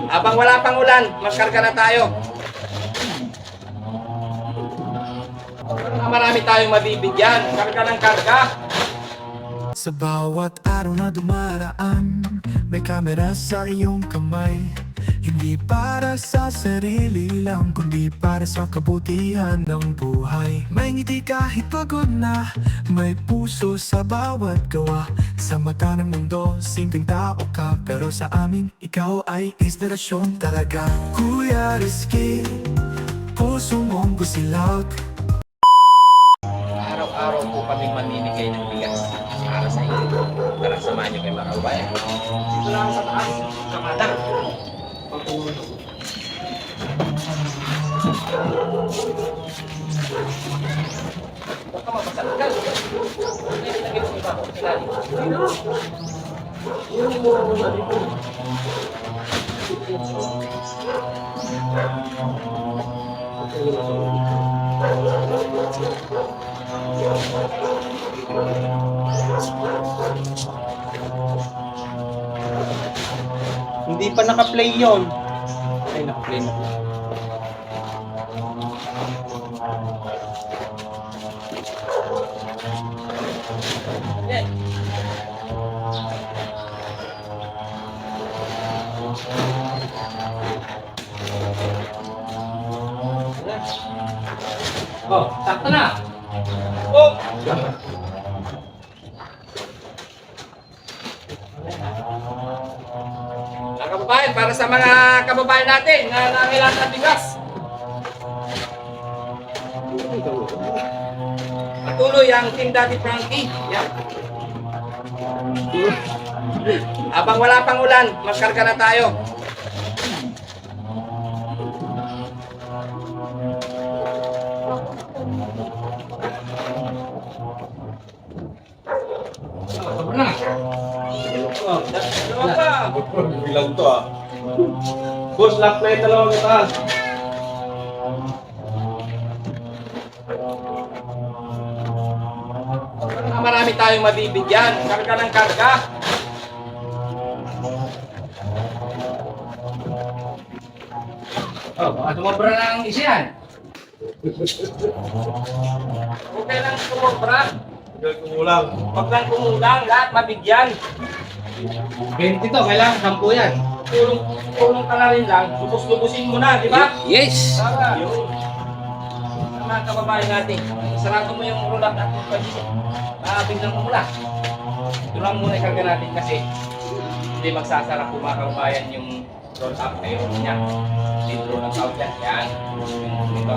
Habang wala pang ulan, magkarga na tayo. Marami tayong mabibigyan. Karga ng karga. Sa bawat araw na dumaraan, may kamera sa iyong kamay. Hindi para sa sarili lang, kundi para sa kabutihan ng buhay. May ngiti kahit pagod na, may puso sa bawat gawa. Sa mata ng mundo, simpleng tao ka, pero sa amin, ikaw ay inspirasyon talaga. Kuya Rizky, puso mong busilak. Araw-araw po kami mamimigay ng bigas para sa inyo. Tara, samahan niyo kay mga kabayan. Dito lang sa taas, kamada. Huwag ka mapasagal. Hindi nilagay mo iba. Ilalim. Hindi pa naka-play yon. Ay, naka-play na. Yeah. Oh, sakto na. Oh. Mga kababayan, para sa mga kababayan natin na nangailangan ng bigas. Patuloy ang Team Daddy Frankie. Yan. Habang wala pang ulan, magkarga na tayo. Na. Dalawa pa. Bilang to ah. Boss, lock na yung dalawang itaas. Marami tayong mabibigyan. Karga ng karga. Oh, baka sumobra ng isa yan. Okay lang sumobra. Huwag kumulang. Huwag lang kumulang, lahat mabigyan. 20 to, kailangan 10 yan. Tulong ka na rin lang, lubos-lubusin mo na, di ba? Yes! Para yun. Sa mga kababayan natin, sarado mo yung rulat at yung pagkisi. Biglang kumula. Ito lang muna ikarga natin kasi hindi magsasarap po mga kababayan yung roll up na yun niya. Dito ng tawag yan. Yan. Yung ito,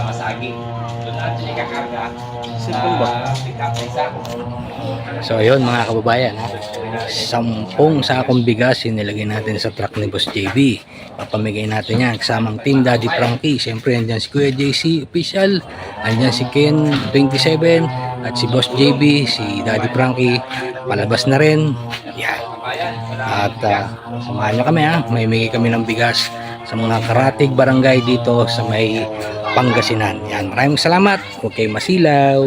masagi. Doon natin ikakarga sa pick-up na isa. So ayun mga kababayan, 10 sakong bigas nilagay natin sa truck ni Boss JB. Papamigay natin yan kasamang Team Daddy Frankie. Siyempre andyan si Kuya JC Official, andyan si Ken 27 at si Boss JB, si Daddy Frankie palabas na rin. Yan. At samahan nyo kami ha, may migay kami ng bigas sa mga karatig barangay dito sa may Pangasinan. Yan, maraming salamat. Huwag kayong masilaw.